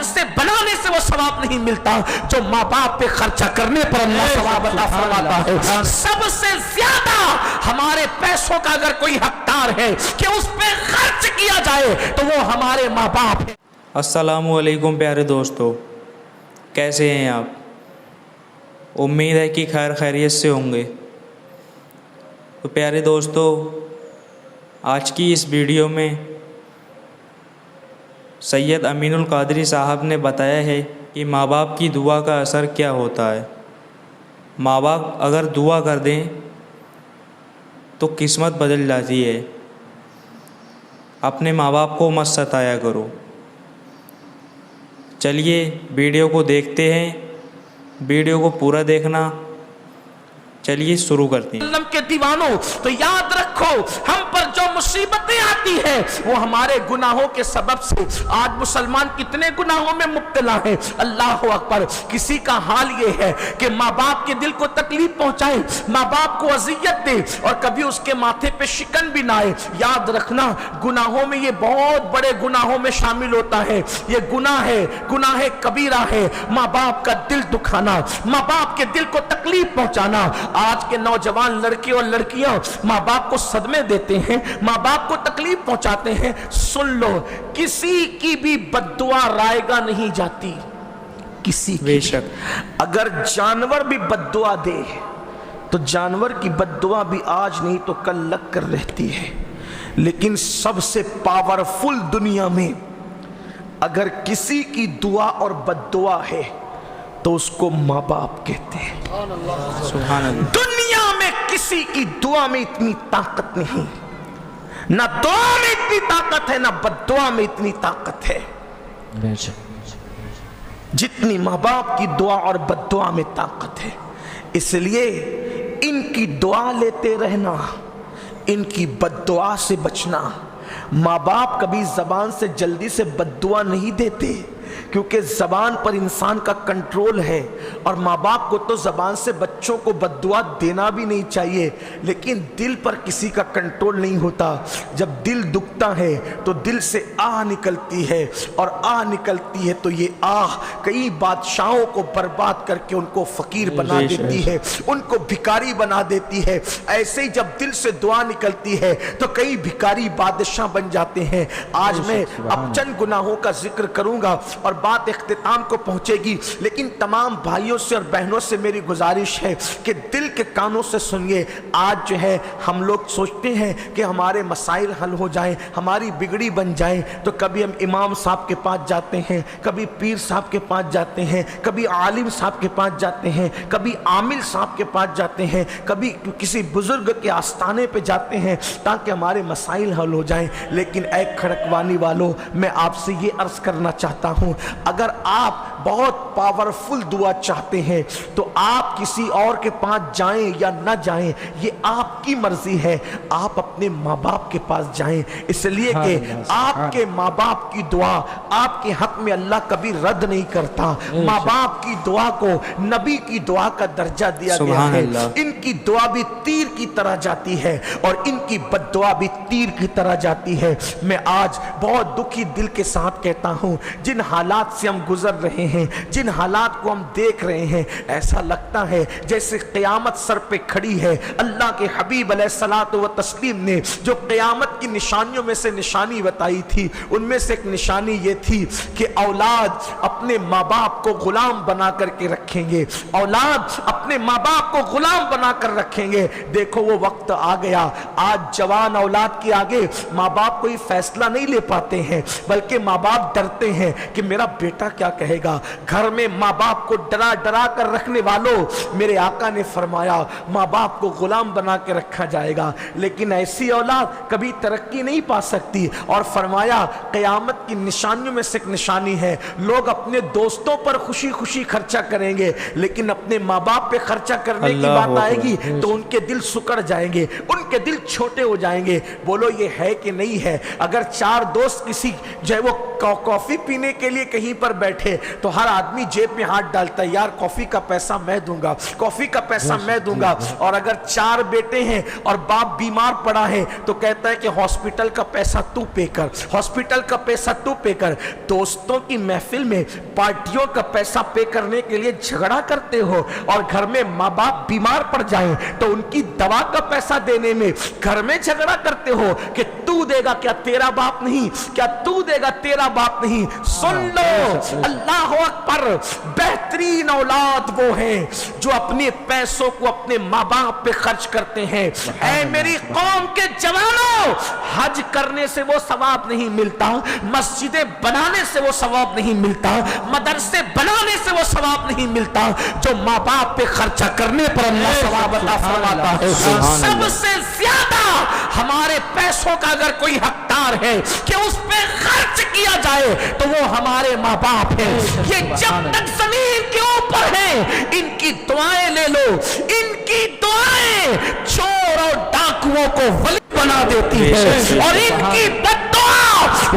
से बनाने से वो सवाब नहीं मिलता जो माँ बाप पे खर्चा करने पर अल्लाह सवाब अता फरमाता है। सबसे ज्यादा हमारे पैसों का अगर कोई हकदार है कि उस पे खर्च किया जाए तो वो हमारे माँ बाप है। अस्सलामु अलैकुम प्यारे दोस्तों, कैसे हैं आप? उम्मीद है कि खैर खैरियत से होंगे। तो प्यारे दोस्तों, आज की इस वीडियो में सैयद अमीनुल कादरी साहब ने बताया है कि माँ बाप की दुआ का असर क्या होता है। माँ बाप अगर दुआ कर दें तो किस्मत बदल जाती है। अपने माँ बाप को मत सताया करो। चलिए वीडियो को देखते हैं, वीडियो को पूरा देखना। चलिए शुरू करते हैं। के दीवानों, तो याद रखो हम पर जो मुसीबतें आती है वो हमारे गुनाहों के सबब से। आज मुसलमान कितने गुनाहों में मुब्तला है। अल्लाह अकबर। किसी का हाल ये है कि माँ बाप के दिल को तकलीफ पहुंचाए, माँ बाप को अजियत दे और कभी उसके माथे पे शिकन भी ना आए। याद रखना गुनाहों में ये बहुत बड़े गुनाहों में शामिल होता है। ये गुनाह है, गुनाह है कबीरा है। माँ बाप का दिल दुखाना, माँ बाप के दिल को तकलीफ पहुंचाना। आज के नौजवान लड़के और लड़कियां माँ बाप को सदमे देते हैं, माँ बाप को तकलीफ पहुंचाते हैं। सुन लो, किसी की भी बद्दुआ रायगा नहीं जाती, किसी की। बेशक अगर जानवर भी बद्दुआ दे तो जानवर की बद्दुआ भी आज नहीं तो कल लग कर रहती है। लेकिन सबसे पावरफुल दुनिया में अगर किसी की दुआ और बद्दुआ है तो उसको माँ बाप कहते हैं। सुभान अल्लाह। दुनिया में किसी की दुआ में इतनी ताकत नहीं, ना दुआ में इतनी ताकत है, ना बद्दुआ में इतनी ताकत है जितनी माँ बाप की दुआ और बद्दुआ में ताकत है। इसलिए इनकी दुआ लेते रहना, इनकी बद्दुआ से बचना। माँ बाप कभी जबान से जल्दी से बद्दुआ नहीं देते, क्योंकि ज़बान पर इंसान का कंट्रोल है। और माँ बाप को तो ज़बान से बच्चों को बद्दुआ देना भी नहीं चाहिए, लेकिन दिल पर किसी का कंट्रोल नहीं होता। जब दिल दुखता है तो दिल से आह निकलती है, और आह निकलती है तो ये आह कई बादशाहों को बर्बाद करके उनको फ़कीर बना देती है, उनको भिखारी बना देती है। ऐसे ही जब दिल से दुआ निकलती है तो कई भिखारी बादशाह बन जाते हैं। आज मैं अब चंद गुनाहों का जिक्र करूंगा और बात इख्तिताम को पहुंचेगी, लेकिन तमाम भाइयों से और बहनों से मेरी गुजारिश है कि दिल के कानों से सुनिए। आज जो है हम लोग सोचते हैं कि हमारे मसाइल हल हो जाएं, हमारी बिगड़ी बन जाए, तो कभी हम इमाम साहब के पास जाते हैं, कभी पीर साहब के पास जाते हैं, कभी आलिम साहब के पास जाते हैं, कभी आमिल साहब के पास जाते हैं, कभी किसी बुजुर्ग के आस्थाने पे जाते हैं ताकि हमारे मसाइल हल हो जाएं। लेकिन ऐ खड़कवानी वालों, मैं आपसे ये अर्ज करना चाहता हूँ, अगर आप बहुत पावरफुल दुआ चाहते हैं तो आप किसी और के पास जाएं या ना जाएं ये आपकी मर्जी है। आप अपने माँ बाप के पास जाएं, इसलिए कि आपके माँ बाप की दुआ आपके हक में अल्लाह कभी रद्द नहीं करता। माँ बाप की दुआ को नबी की दुआ का दर्जा दिया गया है। इनकी दुआ भी तीर की तरह जाती है और इनकी बद्दुआ भी तीर की तरह जाती है। मैं आज बहुत दुखी दिल के साथ कहता हूँ, जिन हालात से हम गुजर रहे हैं, जिन हालात को हम देख रहे हैं, ऐसा लगता है जैसे क़यामत सर पे खड़ी है। अल्लाह के हबीब अलैहिस्सलातु व तस्लीम ने जो क़यामत की निशानियों में से निशानी बताई थी, उनमें से एक निशानी ये थी कि औलाद अपने माँ बाप को गुलाम बना करके रखेंगे, औलाद अपने माँ बाप को गुलाम बना कर रखेंगे। देखो वो वक्त आ गया, आज जवान औलाद के आगे माँ बाप कोई फैसला नहीं ले पाते हैं, बल्कि माँ बाप डरते हैं कि मेरा बेटा क्या कहेगा। घर में माँ बाप को डरा डरा कर रखने वालों, मेरे आका ने फरमाया माँ बाप को गुलाम बना के रखा जाएगा, लेकिन ऐसी औलाद कभी तरक्की नहीं पा सकती। और फरमाया क़यामत की निशानियों में से एक निशानी है, लोग अपने दोस्तों पर खुशी खुशी खर्चा करेंगे, लेकिन अपने माँ बाप पे खर्चा करने की बात आएगी तो उनके दिल सुकड़ जाएंगे, उनके दिल छोटे हो जाएंगे। बोलो ये है कि नहीं है? अगर चार दोस्त किसी जो है वो कॉफी पीने के लिए لیے کہیں پر بیٹھے تو ہر آدمی جیب میں ہاتھ ڈالتا ہے, یار کافی کا پیسہ میں دوں گا, کافی کا پیسہ میں دوں گا. اور اگر 4 بیٹے ہیں اور باپ بیمار پڑا ہے تو کہتا ہے کہ ہاسپٹل کا پیسہ تو پے کر, ہاسپٹل کا پیسہ تو پے کر. دوستوں کی محفل میں پارٹیوں کا پیسہ پے کرنے کے لیے جھگڑا کرتے ہو, اور گھر میں ماں باپ بیمار پڑ جائیں تو ان کی دوا کا پیسہ دینے میں گھر میں جھگڑا کرتے ہو کہ تو دے گا, کیا تیرا باپ نہیں, کیا تو دے گا, تیرا باپ نہیں. سن لو, اللہ اکبر, بہترین اولاد وہ ہیں جو اپنے پیسوں کو اپنے ماں باپ پہ خرچ کرتے ہیں. اے میری قوم کے جوانوں, حج کرنے سے وہ ثواب نہیں ملتا, مسجدیں بنانے سے وہ ثواب نہیں ملتا, مدرسے بنانے سے وہ ثواب نہیں ملتا, جو ماں باپ پہ خرچہ کرنے پر اللہ ثواب عطا فرماتا ہے. سب سے زیادہ ہمارے پیسوں کا اگر کوئی حقدار ہے کہ اس پہ خرچ کیا جائے تو وہ ہمارے ماں باپ ہیں. یہ جب تک زمین کے اوپر ہیں ان کی دعائیں لے لو, ان کی دعائیں چور اور ڈاکوؤں کو ولی بنا دیتی ہے, اور ان کی بددعا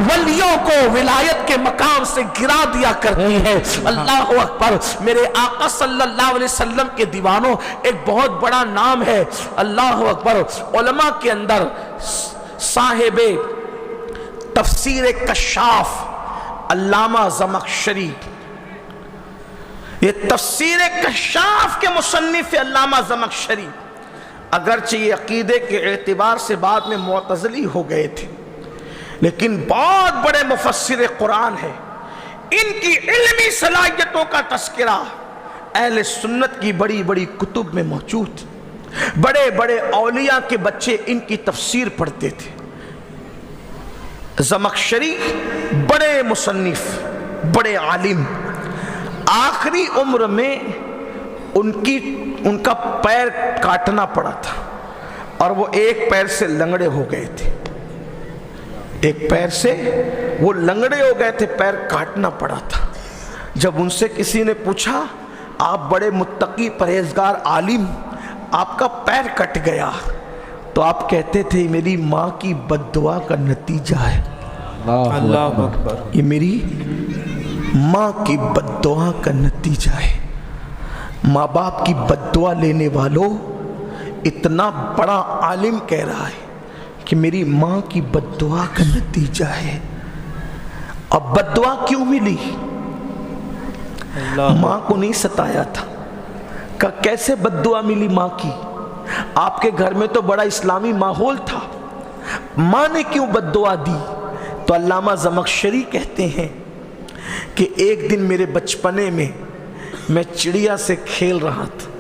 ولیوں کو ولایت کے مقام سے گرا دیا کرتی ہے. اللہ اکبر. میرے آقا صلی اللہ علیہ وسلم کے دیوانوں, ایک بہت بڑا نام ہے, اللہ اکبر. علماء کے اندر صاحب تفسیر کشاف علامہ زمخشری, یہ تفسیر کشاف کے مصنف علامہ زمخشری, اگرچہ یہ عقیدے کے اعتبار سے بعد میں معتزلی ہو گئے تھے لیکن بہت بڑے مفسر قرآن ہیں. ان کی علمی صلاحیتوں کا تذکرہ اہل سنت کی بڑی بڑی کتب میں موجود. بڑے بڑے اولیاء کے بچے ان کی تفسیر پڑھتے تھے. زمخشری بڑے مصنف, بڑے عالم, آخری عمر میں ان کا پیر کاٹنا پڑا تھا اور وہ ایک پیر سے لنگڑے ہو گئے تھے, ایک پیر سے وہ لنگڑے ہو گئے تھے, پیر کاٹنا پڑا تھا. جب ان سے کسی نے پوچھا, آپ بڑے متقی پرہیزگار عالم, آپ کا پیر کٹ گیا, تو آپ کہتے تھے میری ماں کی بد دعا کا نتیجہ ہے. اللہ اکبر. یہ میری ماں کی بد دعا کا نتیجہ ہے. ماں باپ کی بد دعا لینے والوں, اتنا بڑا عالم کہہ رہا ہے کہ میری ماں کی بد دعا کا نتیجہ ہے. اب بد دعا کیوں ملی؟ ماں کو نہیں ستایا تھا. کہ کیسے بد دعا ملی ماں کی؟ آپ کے گھر میں تو بڑا اسلامی ماحول تھا, ماں نے کیوں بد دعا دی؟ تو علامہ زمخشری کہتے ہیں کہ ایک دن میرے بچپنے میں چڑیا سے کھیل رہا تھا.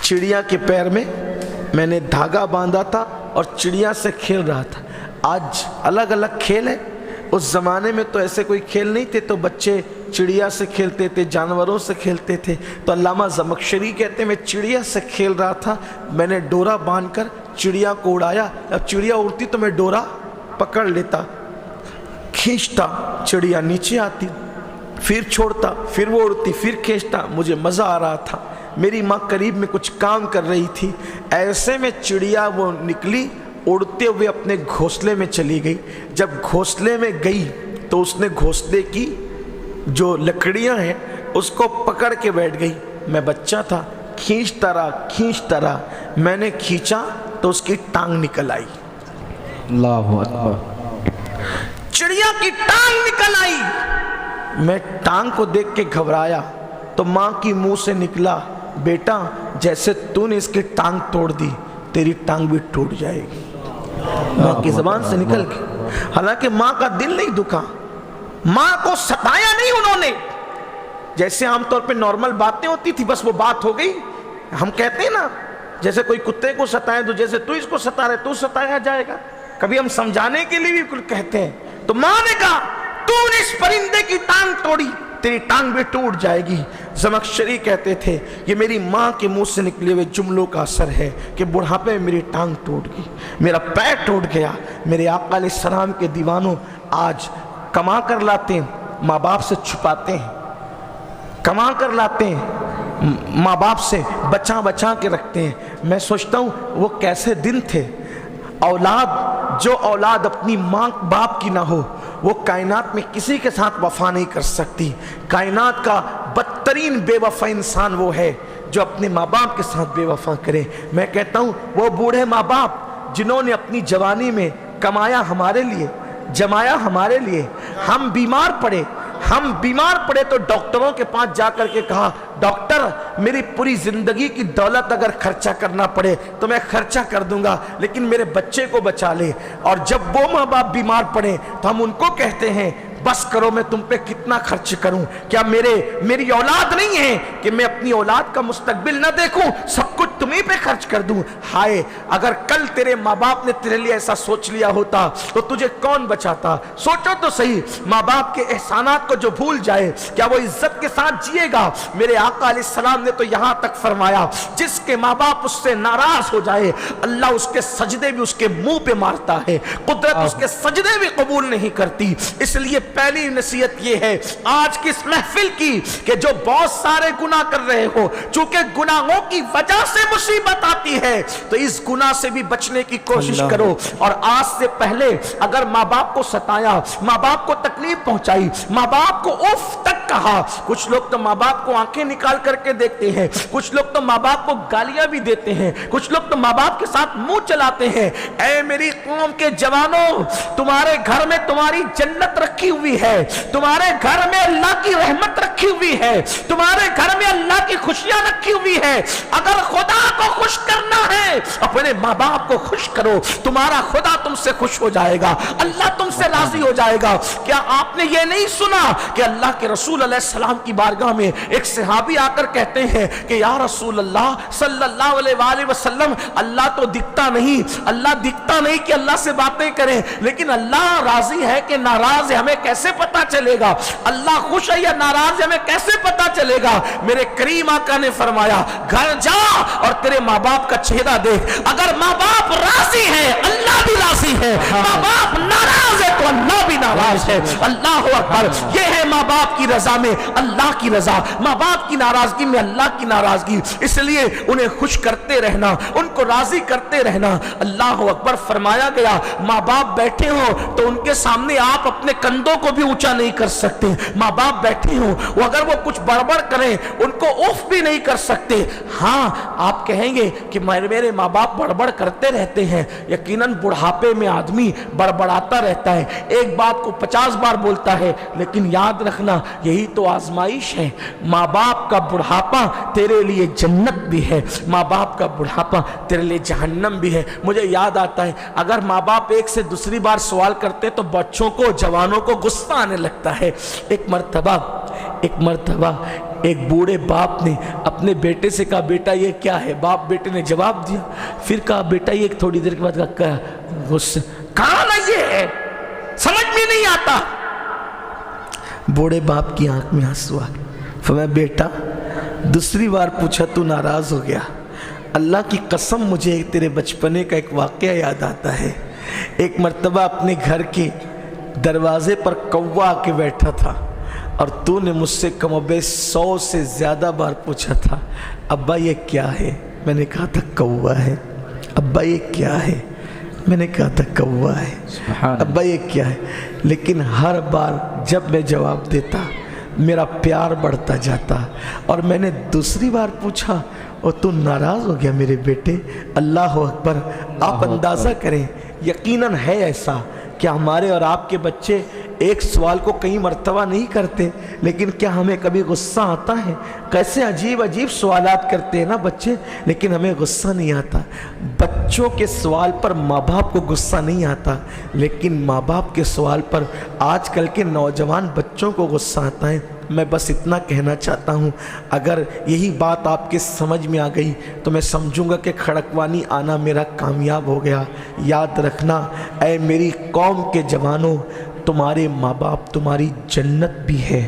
چڑیا کے پیر میں نے دھاگا باندھا تھا اور چڑیا سے کھیل رہا تھا. آج الگ الگ کھیل ہے, اس زمانے میں تو ایسے کوئی کھیل نہیں تھے, تو بچے چڑیا سے کھیلتے تھے, جانوروں سے کھیلتے تھے. تو علامہ زمخشری کہتے ہیں میں چڑیا سے کھیل رہا تھا, میں نے ڈورا باندھ کر چڑیا کو اڑایا. اب چڑیا اڑتی تو میں ڈورا پکڑ لیتا, کھینچتا, چڑیا نیچے آتی, پھر چھوڑتا, پھر وہ اڑتی, پھر کھینچتا. مجھے مزہ آ رہا تھا. میری ماں قریب میں کچھ کام کر رہی تھی, ایسے میں چڑیا وہ نکلی, اڑتے ہوئے اپنے گھونسلے میں چلی گئی. جب گھونسلے میں گئی تو اس نے گھونسلے کی جو لکڑیاں ہیں اس کو پکڑ کے بیٹھ گئی. میں بچہ تھا, کھینچتا رہا, میں نے کھینچا تو اس کی ٹانگ نکل آئی. اللہ اکبر. چڑیا کی ٹانگ نکل آئی. میں ٹانگ کو دیکھ کے گھبرایا تو ماں کی منہ سے نکلا, بیٹا جیسے تو نے اس کی ٹانگ توڑ دی تیری ٹانگ بھی ٹوٹ جائے گی. ماں کی زبان سے نکل گئی. حالانکہ ماں کا دل نہیں دکھا, ماں کو ستایا نہیں انہوں نے. جیسے عام طور پہ نارمل باتیں ہوتی تھی, بس وہ بات ہو گئی. ہم کہتے ہیں نا, جیسے کوئی کتے کو ستائے تو جیسے تو اس کو ستا رہے تو ستایا جائے گا. کبھی ہم سمجھانے کے لیے بھی کچھ کہتے ہیں. تو ماں نے کہا تو نے اس پرندے کی ٹانگ توڑی, تیری ٹانگ بھی ٹوٹ جائے گی. زمخشری کہتے تھے یہ میری ماں کے منہ سے نکلے ہوئے جملوں کا اثر ہے کہ بڑھاپے میں میری ٹانگ ٹوٹ گئی, میرا پیر ٹوٹ گیا. میرے آقا علیہ السلام کے دیوانوں آج کما کر لاتے ہیں, ماں باپ سے چھپاتے ہیں, کما کر لاتے ہیں, ماں باپ سے بچا کے رکھتے ہیں. میں سوچتا ہوں وہ کیسے دن تھے. جو اولاد اپنی ماں باپ کی نہ ہو वो कायनात में किसी के साथ वफा नहीं कर सकती। कायनात का बदतरीन बेवफा इंसान वो है जो अपने माँ बाप के साथ बेवफा करे। मैं कहता हूँ वो बूढ़े माँ बाप जिन्होंने अपनी जवानी में कमाया हमारे लिए, जमाया हमारे लिए, हम बीमार पड़े तो डॉक्टरों के पास जाकर के कहा, डॉक्टर मेरी पूरी जिंदगी की दौलत अगर खर्चा करना पड़े तो मैं खर्चा कर दूंगा, लेकिन मेरे बच्चे को बचा ले। और जब वो माँ बाप बीमार पड़े तो हम उनको कहते हैं, बस करो, मैं तुम पे कितना खर्च करूं, क्या मेरी औलाद नहीं है कि मैं अपनी औलाद का मुस्तकबिल ना देखूं, सब कुछ तुम्हीं पे खर्च कर दूं। हाय, अगर कल तेरे माँ बाप ने तेरे लिए ऐसा सोच लिया होता तो तुझे कौन बचाता? सोचो तो सही, माँ बाप के एहसानात को जो भूल जाए क्या वो इज्जत के साथ जिएगा? मेरे आका अलैहिस्सलाम ने तो यहां तक फरमाया, जिसके माँ बाप उससे नाराज हो जाए अल्लाह उसके सजदे भी उसके मुंह पे मारता है, कुदरत उसके सजदे भी कबूल नहीं करती। इसलिए पहली नसीहत ये है आज की इस महफिल की कि जो बहुत सारे गुनाह कर रहे हो, चूंकि गुनाहों की वजह से मुसीबत आती है तो इस गुनाह से भी बचने की कोशिश करो। और आज से पहले अगर माँ बाप को सताया, माँ बाप को तकलीफ पहुंचाई, माँ बाप को उफ तक कहा, कुछ लोग तो माँ बाप को आंखें निकाल करके देखते हैं, कुछ लोग तो माँ बाप को गालियां भी देते हैं, कुछ लोग तो माँ बाप के साथ मुंह चलाते हैं। ऐ मेरी कौम के जवानों, तुम्हारे घर में तुम्हारी जन्नत रखी हुई है, तुम्हारे घर में अल्लाह की रहमत रखी हुई है, तुम्हारे घर में अल्लाह की खुशियां रखी हुई है। अगर खुदा को खुश करना है अपने माँ बाप को खुश करो, तुम्हारा खुदा तुमसे खुश हो जाएगा, अल्लाह तुमसे राजी हो जाएगा। क्या आपने ये नहीं सुना कि अल्लाह के रसूल अलैहिस्सलाम की बारगाह में एक सहाबी आकर कहते हैं कि या रसूल अल्लाह सल्लल्लाहु अलैहि वसल्लम, अल्लाह तो दिखता नहीं, अल्लाह दिखता नहीं कि अल्लाह से बातें करें, लेकिन अल्लाह राजी है कि नाराज है हमें कैसे पता चलेगा? अल्लाह खुश है या नाराज है हमें कैसे पता चलेगा? मेरे करीम आका ने फरमाया, घर जा और तेरे माँ बाप का चेहरा देख, अगर माँ बाप राजी है अल्लाह भी राजी है, माँ बाप नाराज है तो अल्लाह भी नाराज है। अल्लाह अकबर। ये है माँ बाप की रजा में अल्लाह की रजा, माँ बाप की नाराजगी में अल्लाह की नाराजगी। इसलिए उन्हें खुश करते रहना, उनको राजी करते रहना। अल्लाह अकबर। फरमाया गया माँ बाप बैठे हो तो उनके सामने आप अपने कंधों को भी ऊंचा नहीं कर सकते। माँ बाप बैठे हो वो अगर वो कुछ बड़बड़ करें उनको उफ भी नहीं कर सकते। हाँ, आप कहेंगे कि मेरे माँ बाप बड़बड़ करते रहते हैं। यकीनन बुढ़ापे में आदमी बड़बड़ाता रहता है, एक बात को 50 बार बोलता है, लेकिन याद रखना यही तो आजमाइश है। माँ बाप का बुढ़ापा तेरे लिए जन्नत भी है, माँ बाप का बुढ़ापा तेरे लिए जहन्नम भी है। मुझे याद आता है अगर माँ बाप एक से दूसरी बार सवाल करते तो बच्चों को, जवानों को गुस्सा आने लगता है। एक मर्तबा एक बूढ़े बाप ने अपने बेटे से कहा, बेटा ये क्या है? बेटे ने जवाब दिया, फिर कहा बेटा ये, थोड़ी देर के बाद कहा गुस्सा, कहा ना ये है, समझ में नहीं आता। बूढ़े बाप की आंख में आंसू आ गए। फरमाया बेटा दूसरी बार पूछा तू नाराज हो गया। अल्लाह की कसम मुझे तेरे बचपने का एक वाकया याद आता है। एक मर्तबा अपने घर के दरवाजे पर कौवा आके बैठा था और तूने मुझसे कमोबेश 100 से ज़्यादा बार पूछा था, अब्बा ये क्या है? मैंने कहा था कौवा है। अब्बा ये क्या है? मैंने कहा था कौवा है। अब्बा ये क्या है? लेकिन हर बार जब मैं जवाब देता मेरा प्यार बढ़ता जाता और मैंने दूसरी बार पूछा और तू नाराज़ हो गया मेरे बेटे। अल्लाह अकबर। आप अंदाज़ा करें, यकीनन है ऐसा कि हमारे और आपके बच्चे एक सवाल को कई मर्तबा नहीं करते, लेकिन क्या हमें कभी गुस्सा आता है? कैसे अजीब अजीब सवालात करते हैं ना बच्चे, लेकिन हमें गुस्सा नहीं आता। बच्चों के सवाल पर माँ बाप को गुस्सा नहीं आता, लेकिन माँ बाप के सवाल पर आजकल के नौजवान बच्चों को गुस्सा आता है। मैं बस इतना कहना चाहता हूँ, अगर यही बात आपके समझ में आ गई तो मैं समझूंगा कि खड़कवानी आना मेरा कामयाब हो गया। याद रखना ऐ मेरी कौम के जवानों, तुम्हारे माँ बाप तुम्हारी जन्नत भी है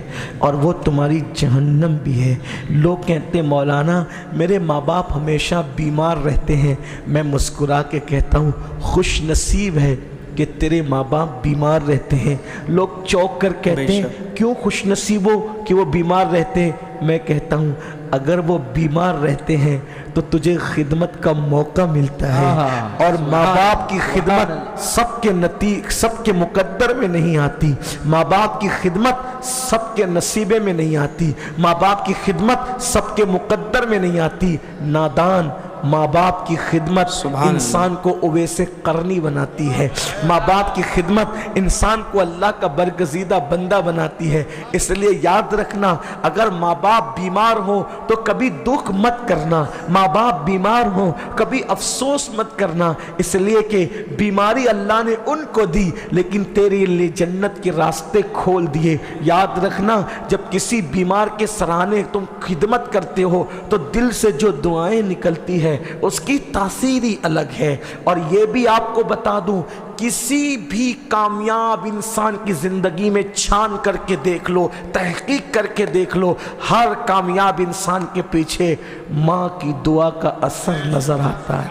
और वो तुम्हारी जहन्नम भी है। लोग कहते हैं मौलाना मेरे माँ बाप हमेशा बीमार रहते हैं। मैं मुस्कुरा के कहता हूँ खुश नसीब है कि तेरे माँ बाप बीमार रहते हैं। लोग चौंक कर कहते हैं क्यों खुश नसीब हो कि वो बीमार रहते हैं? मैं कहता हूँ अगर वो बीमार रहते हैं तो तुझे खिदमत का मौका मिलता है। और माँ बाप की खिदमत सबके मुकद्दर में नहीं आती, माँ बाप की खिदमत सबके नसीबे में नहीं आती, माँ बाप की खिदमत सबके मुकद्दर में नहीं आती। नादान माँ बाप की खिदमत इंसान को उवैसे करनी बनाती है, माँ बाप की खिदमत इंसान को अल्लाह का बरगजीदा बंदा बनाती है। इसलिए याद रखना, अगर माँ बाप बीमार हो तो कभी दुख मत करना, माँ बाप बीमार हो कभी अफसोस मत करना, इसलिए कि बीमारी अल्लाह ने उनको दी लेकिन तेरे लिए जन्नत के रास्ते खोल दिए। याद रखना, जब किसी बीमार के सराहने तुम खिदमत करते हो तो दिल से जो दुआएं निकलती है उसकी तासीर ही अलग है। और ये भी आपको बता दूं, किसी भी कामयाब इंसान की जिंदगी में छान करके देख लो, तहकीक करके देख लो, हर कामयाब इंसान के पीछे माँ की दुआ का असर नजर आता है।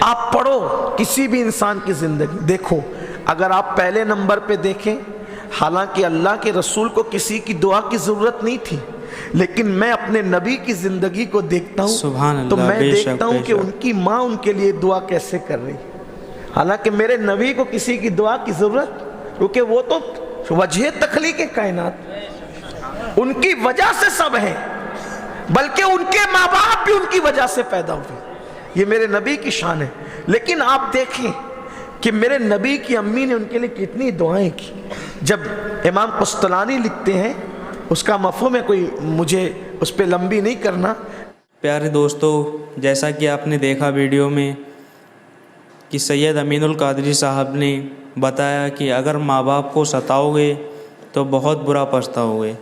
आप पढ़ो किसी भी इंसान की जिंदगी देखो, अगर आप पहले नंबर पे देखें, हालांकि अल्लाह के रसूल को किसी की दुआ की जरूरत नहीं थी, लेकिन मैं अपने नबी की जिंदगी को देखता हूँ तो मैं देखता हूँ कि उनकी माँ उनके लिए दुआ कैसे कर रही। हालांकि मेरे नबी को किसी की दुआ की जरूरत, क्योंकि वो तो वजह तखलीक कायनात, उनकी वजह से सब है, बल्कि उनके माँ बाप भी उनकी वजह से पैदा हुए। ये मेरे नबी की शान है। लेकिन आप देखें कि मेरे नबी की अम्मी ने उनके लिए कितनी दुआएं की। जब इमाम कुस्तलानी लिखते हैं, उसका मफ़हूम है, कोई मुझे उस पर लंबी नहीं करना। प्यारे दोस्तों, जैसा कि आपने देखा वीडियो में कि सैयद अमीनुल कादरी साहब ने बताया कि अगर माँ बाप को सताओगे तो बहुत बुरा पछताओगे।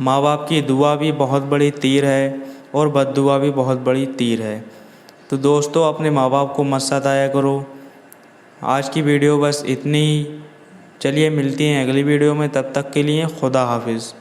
माँ बाप की दुआ भी बहुत बड़ी तीर है और बद्दुआ भी बहुत बड़ी तीर है। तो दोस्तों, अपने माँ बाप को मत सताया करो। आज की वीडियो बस इतनी ही। चलिए मिलती हैं अगली वीडियो में, तब तक के लिए खुदा हाफिज़।